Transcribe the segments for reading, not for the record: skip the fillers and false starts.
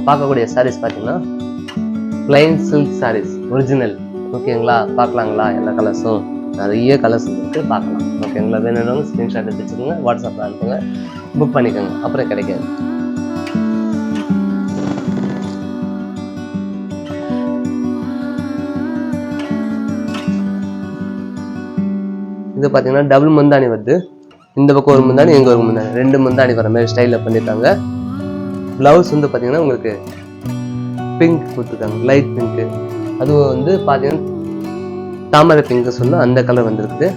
பார்க்கக்கூடிய சாரீஸ் பார்த்தீங்கன்னா plain silk saris original. ஓகேங்களா, பார்க்கலாங்களா? எல்லா கலர்ஸும் நிறைய கலர்ஸ் இருக்குது, பார்க்கலாம். ஓகேங்களா, வேணும்னு ஸ்க்ரீன்ஷாட் எடுத்து வச்சுக்கோங்க, வாட்ஸ்அப்பில் அனுப்புங்க, புக் பண்ணிக்கோங்க, அப்புறம் கிடைக்காது. இது பார்த்தீங்கன்னா டபுள் முந்தானி வருது. இந்த பக்கம் ஒரு முந்தானி, எங்க ஒரு முந்தானி, 2 முந்தானி வர மாதிரி ஸ்டைலில் பண்ணியிருக்காங்க. ப்ளவுஸ் வந்து பார்த்தீங்கன்னா உங்களுக்கு பிங்க் கொடுத்துருக்காங்க, லைட் பிங்க்கு. அதுவும் வந்து பார்த்தீங்கன்னா தாமரை பிங்க்கு சொல்ல அந்த கலர் வந்துருக்குது.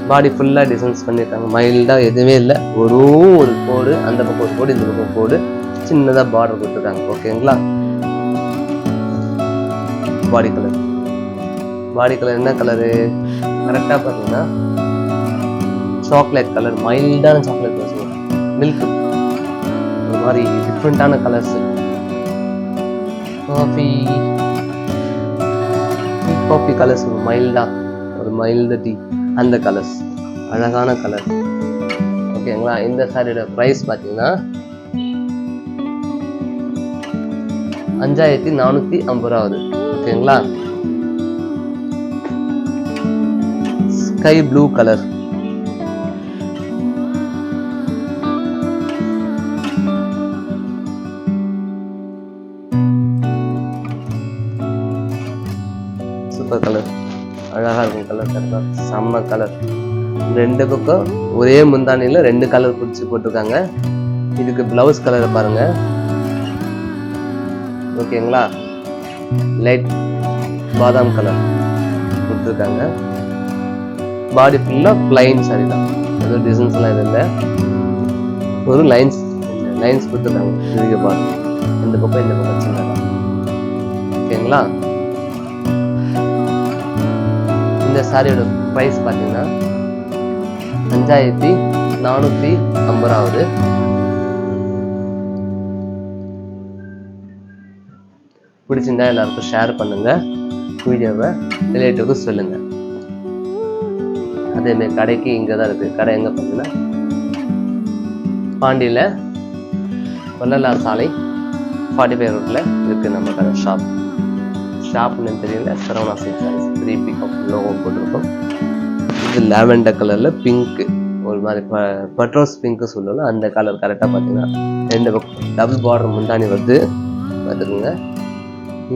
பாடி ஃபுல்லாக டிசைன்ஸ் பண்ணியிருக்காங்க, மைல்டாக எதுவுமே இல்லை. ஒரு கோடு, அந்த பக்கம் ஒரு கோடு, இந்த பக்கம் கோடு, சின்னதாக பார்டர் கொடுத்துருக்காங்க. ஓகேங்களா, பாடி கலர் என்ன கலரு? கரெக்டாக பார்த்தீங்கன்னா சாக்லேட் கலர், மைல்டான சாக்லேட் கலர், மில்க், ஒரு மாதிரி டிஃப்ரெண்டான கலர்ஸ். காஃபி கலர்ஸ், ஒரு மைல்டு டீ, அந்த கலர்ஸ், அழகான கலர். ஓகேங்களா, இந்த சாரியோட ப்ரைஸ் பார்த்தீங்கன்னா 5450 ஆகுது. ஓகேங்களா, sky blue colour, super colour, அழகா இருக்கும் கலர். கரெக்டா செம்ம கலர். 2 பக்கம் ஒரே முந்தானியில் 2 கலர் பிடிச்சி போட்டிருக்காங்க. இதுக்கு பிளவுஸ் கலரை பாருங்க. ஓகேங்களா, லைட் பாதாம் கலர் கொடுத்துருக்காங்க. பாடி ஃபுல்லாக பிளைன் சாரி தான், ஏதோ டிசைன்ஸ் எல்லாம் இல்லை. ஒரு லைன்ஸ் கொடுத்துருக்காங்க. இதுக்கு பாருங்க, இந்த பக்கம் சின்னதா. ஓகேங்களா, இந்த சாரியோட ப்ரைஸ் பார்த்தீங்கன்னா 5450 ஆகுது. பிடிச்சிருந்தா எல்லாருக்கும் ஷேர் பண்ணுங்க, வீடியோவை ரிலேட்டிவ்க்கு சொல்லுங்க. அதேமாதிரி கடைக்கு இங்கே தான் இருக்குது. கடை எங்கே பார்த்தீங்கன்னா பாண்டியில் வள்ளலார் சாலை 45 ரோட்டில் இருக்குது நம்ம கடை. ஷாப்னு தெரியல, Saravana silk saris 3 pickup logo போட்டிருக்கோம். இது லாவெண்டர் கலரில் பிங்க்கு, ஒரு மாதிரி பட்ரோஸ் பிங்க்கு சொல்லலாம், அந்த கலர். கரெக்டாக பார்த்தீங்கன்னா 2 பக்கம் டபுள் பார்டர் முந்தானி வருது, பார்த்துக்குங்க.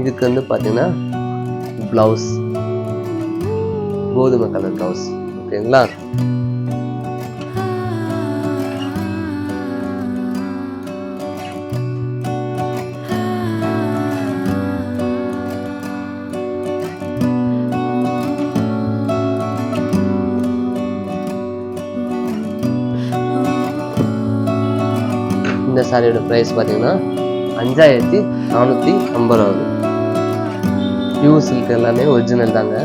இதுக்கு வந்து பார்த்தீங்கன்னா ப்ளவுஸ் கோதுமை கலர் ப்ளவுஸ். ஓகேங்களா, இந்த சாரியோட ப்ரைஸ் பார்த்தீங்கன்னா 5450 ஆகுது. பியூர் சில்க், எல்லாமே ஒரிஜினல் தாங்க.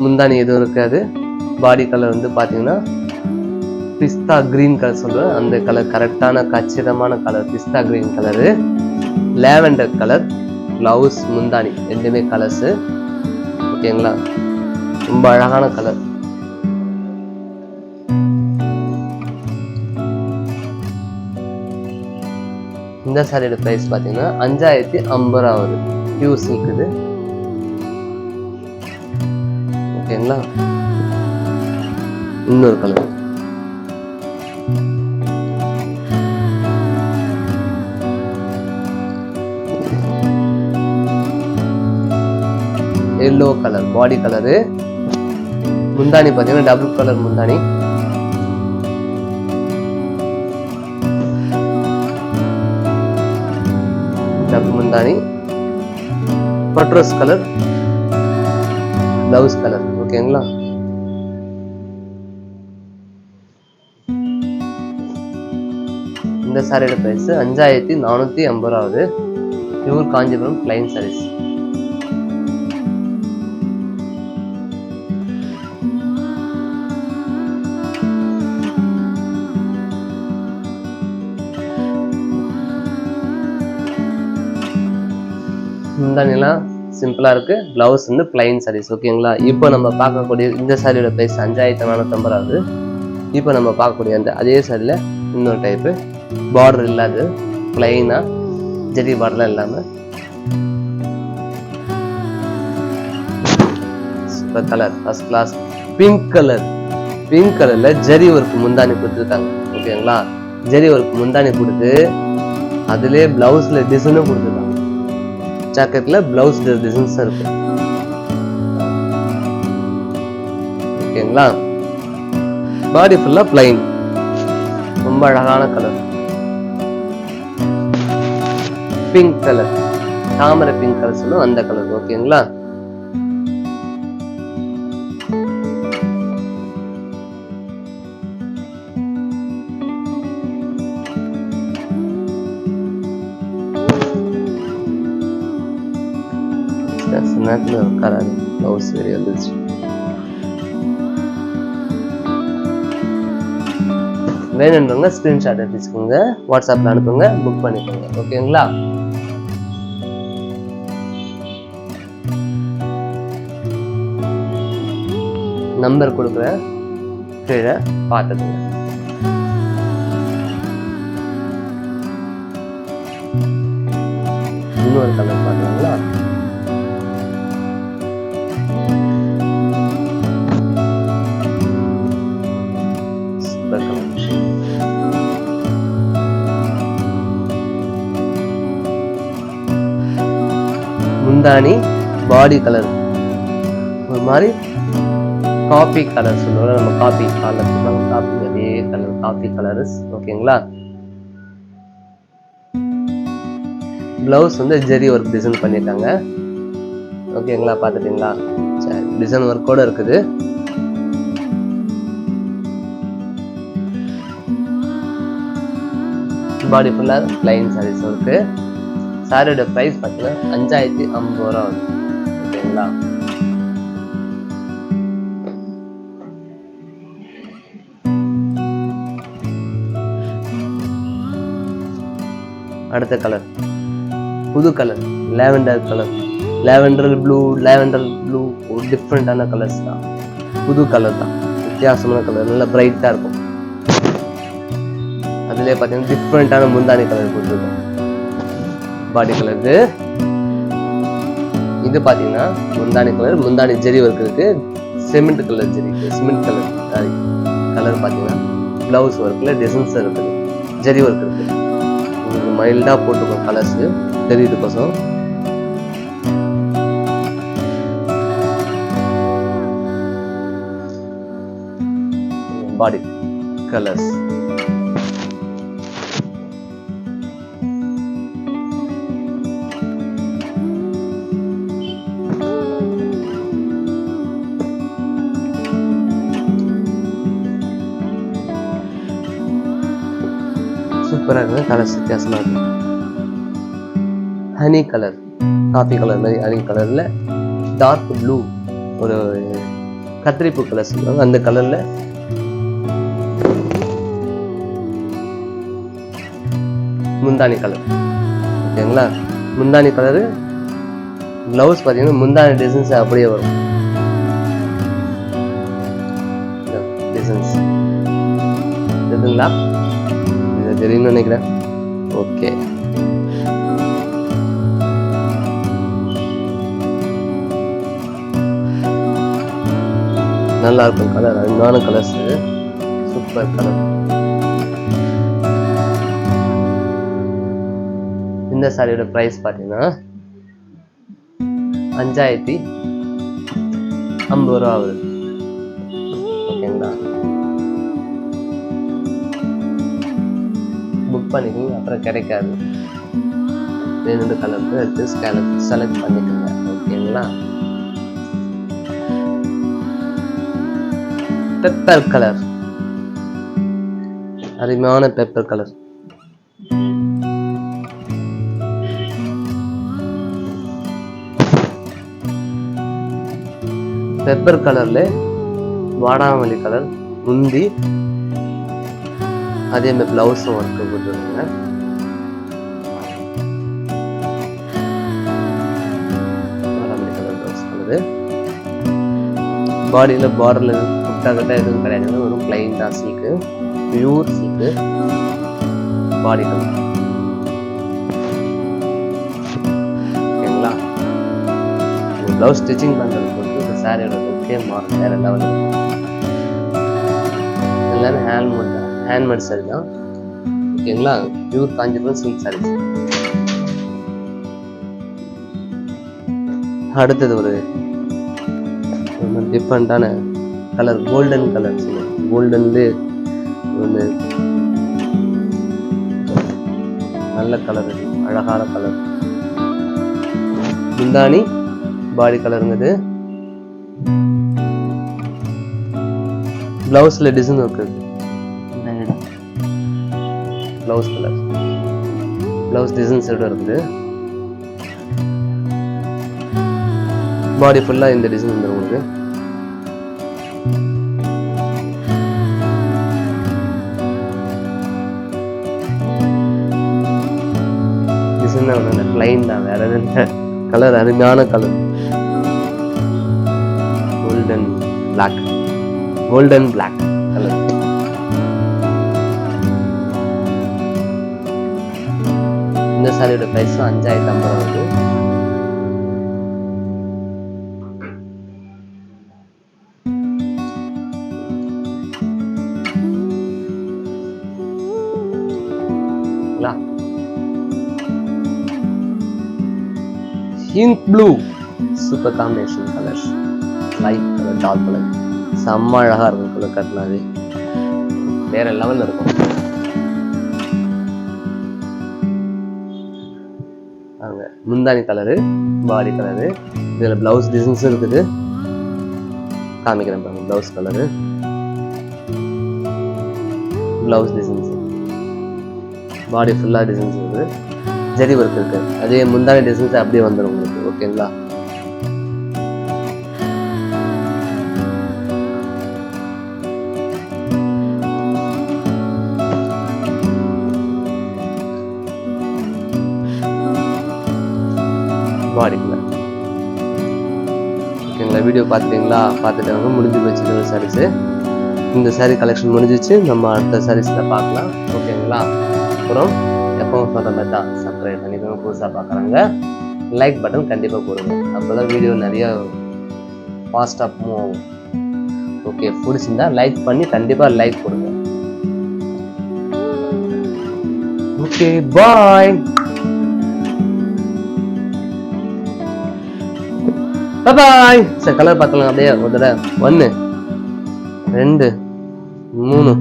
முந்தானி எதுவும் இருக்காது. பாடி கலர் வந்து பார்த்தீங்கன்னா பிஸ்தா கிரீன் கலர் சொல்கிறேன், அந்த கலர் கரெக்டான கச்சிதமான colour pista green colour. Lavender colour blouse முந்தானி 2மே கலர்ஸு. ஓகேங்களா, ரொம்ப அழகான கலர். இந்த சாரியோட ப்ரைஸ் பார்த்தீங்கன்னா 5050 ஆகுது. பியூர் சில்க் இது. ஓகேங்களா, இன்னொரு கலர் எல்லோ கலர், பாடி கலரு. முந்தானி பார்த்தீங்கன்னா டபுள் கலர் முந்தானி. டபுள் முந்தானி, பட்ரோஸ் கலர் பிளவுஸ் கலர். ஓகேங்களா, இந்த சாரியோட பிரைஸ் 5450 ஆகுது. Pure Kanchipuram plain saris. முந்தானிலாம் சிம்பிளா இருக்கு. பிளவுஸ் வந்து பிளைன் சாரீஸ். ஓகேங்களா? இப்போ நம்ம பார்க்கக்கூடிய இந்த சாரியோட பிரைஸ் 5450. இப்போ நம்ம பார்க்கக்கூடிய அந்த அதே சாரியில இன்னொரு டைப்பு பார்டர் இல்லாது பிளைனா ஜெரி பார்டர்லாம் இல்லாம super colour, first class pink colour. Pink கலர்ல ஜெரி ஒர்க் முந்தானி கொடுத்துருக்காங்க. ஓகேங்களா? ஜெரி ஒர்க் முந்தானி கொடுத்து அதுலயே பிளவுஸ்ல டிசைனும் கொடுத்துருக்காங்க. ஜாக்கெட்ல பிளவுஸ் டிசைன்ஸ் இருக்கு. ஓகேங்களா? பாடி ஃபுல்லா பிளைன். ரொம்ப அழகான கலர் பிங்க் கலர், தாமரை பிங்க் கலர் சொல்லுவோம் அந்த கலர். ஓகேங்களா? நேரத்தில் உட்காராது, பிளவுஸ் வெளியே வந்துருச்சு. வேணுன்றவங்க ஸ்கிரீன்ஷாட் எடுத்துக்கோங்க, வாட்ஸ்அப்ல அனுப்புங்க, புக் பண்ணிக்கோங்க. ஓகேங்களா? நம்பர் கொடுக்குறேன், கீழே பார்த்துக்கோங்க. இன்னொரு கலர் பார்க்கலாங்களா? முந்தானி பாடி கலர் ஒரு மாதிரி காபி கலர் சொல்லுவோம் நம்ம, காபி கலர் காபி, அதே கலர் காபி கலர்ஸ். ஓகேங்களா? பிளவுஸ் வந்து ஜெரி ஒர்க் டிசைன் பண்ணிருக்காங்க. ஓகேங்களா? பாத்துட்டீங்களா? சரி, டிசைன் ஒர்க்கோட இருக்குது. பாடி ஃபுல்லா லைன் சாரீஸ் இருக்கு. சாரியோட பிரைஸ் பார்த்தீங்கன்னா 5050 ரூபா ஆகுது. ஓகேங்களா? அடுத்த கலர் புது colour, lavender colour. Lavender blue ஒரு டிஃப்ரெண்டான கலர்ஸ் தான். புது கலர் தான், வித்தியாசமான கலர், நல்லா பிரைட்டா இருக்கும். அதுலயே பார்த்தீங்கன்னா டிஃப்ரெண்டான முந்தானி கலர் கொடுத்துருக்கோம். பாடி கலருக்கு இது பாத்தீங்கன்னா முந்தானி கலர், முந்தானி ஜெரி ஒர்க் இருக்கு. சிமெண்ட் கலர் ஜெரி, சிமெண்ட் கலர் சாரி கலர் பாத்தீங்கன்னா பிளவுஸ் ஒர்க்ல டிசைன்ஸ் இருக்கு, ஜெரி ஒர்க் இருக்கு. உங்களுக்கு மைல்டா போட்டுக்கோ கலர்ஸ் தெரியுதுக்கோசம். பாடி கலர்ஸ் சூப்பரா இருக்கு. கலர்ஸ் வித்தியாசமா இருக்கு. ஹனி கலர், காபி கலர் மாதிரி ஹனி கலர்ல டார்க் ப்ளூ, ஒரு கத்திரிப்பூ கலர் சொல்லுவாங்க அந்த கலர்ல முந்தானி கலர். ஓகேங்களா? முந்தானி கலரு பிளவுஸ் பாத்தீங்கன்னா முந்தானி டிசைன்ஸ் அப்படியே வரும். டிசைன்ஸ் தெரியுதுங்களா? தெரியும்னு நினைக்கிறேன். ஓகே, நல்லா இருக்கும் கலர், அருமையான கலர்ஸ், சூப்பர் கலர். இந்த சாரியோட பிரைஸ் பாத்தீங்கன்னா 5050 ரூபா ஆகுது. ஓகேங்களா? புக் பண்ணிக்கோங்க, அப்புறம் கிடைக்காது. வேணுன்ற கலருக்கு எடுத்து செலக்ட் பண்ணிக்கோங்க. ஓகேங்களா? பெப்பர் கலர், அருமையான பெப்பர் கலர். பெப்பர் கலர்ல வாடாமல்லி கலர் முந்தி, அதே மாதிரி பிளவுஸும் ஒர்க் போட்டுருங்க. பாடியில் பார்டரில் குட்டா கட்டா எதுவும் கிடையாது, ஒரு பிளைன் தான் சில்க்கு, பியூர் சில்க்கு பாடி கலர். ஓகேங்களா? ப்ளவுஸ் ஸ்டிச்சிங் பண்ணுறது பொறுத்து இந்த சாரியோட லுக்கே மாறும், வேற லெவலில் இருக்கும். எல்லாமே ஹேண்ட்மேட் சாரி தான். ஓகேங்களா? Pure Kanchipuram silk saris. அடுத்தது ஒரு டிஃப்ரெண்டான கலர், கோல்டன் கலர் சொல்லுவோம். கோல்டன்ல ஒன்று நல்ல கலர், அழகான கலர். முந்தானி பாடி கலருங்கிறது. பிளவுஸ்ல டிசைன் இருக்குது. Blouse colour, blouse design side இருக்குது. பாடி ஃபுல்லா இந்த டிசைன் வந்து உங்களுக்கு. டிசைன் தான் பிளைன் தான், வேற எதுவும் கலர் அருமையான colour. Golden black, golden black colour. இந்த சாரியோட பிரைஸ் 5050 வருது. Ink blue super combination colour, light colour, dark colour, செம்ம அழகா இருக்கும். கலர் கட்டினாவே வேற லெவல்ல இருக்கும். அங்க முந்தானி கலரு, பாடி கலரு, இதுல பிளவுஸ் டிசைன்ஸ் இருக்குது. காமிக்கிறேன் பாருங்க. பிளவுஸ் கலரு, பிளவுஸ் டிசைன்ஸ், பாடி ஃபுல்லா டிசைன்ஸ் இருக்குது. ஜரி ஒர்க் இருக்கு. அதே முந்தானி டிசைன்ஸ் அப்படியே வந்துடும் உங்களுக்கு. ஓகேங்களா? பாடி கலர். ஓகேங்களா? வீடியோ பார்த்துட்டீங்களா? பார்த்துட்டாங்க, முடிஞ்சு போச்சு சாரீஸ். இந்த சாரீ கலெக்ஷன் முடிஞ்சிச்சு. நம்ம அடுத்த சாரீஸ்ல பார்க்கலாம். ஓகேங்களா? அப்புறம் எப்பவும் சொல்ற மாதிரி தான், சப்ஸ்கிரைப் பண்ணிக்கோங்க. புதுசாக பார்க்குறாங்க லைக் பட்டன் கண்டிப்பாக போடுங்க. அப்போ தான் வீடியோ நிறைய ஃபாஸ்ட்டாக மூவ் ஆகும். ஓகே, பிடிச்சிருந்தா லைக் பண்ணி கண்டிப்பாக லைக் கொடுங்க. ஓகே, பாய் பாய். சார் கலர் பார்க்கலாம் அப்படியே ஒரு தடவை. 1 2 3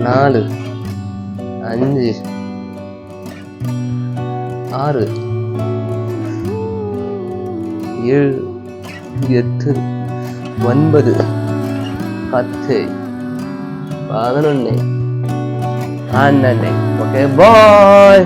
4 5 6 7 8 9 10 11 12. ஓகே, பாய்.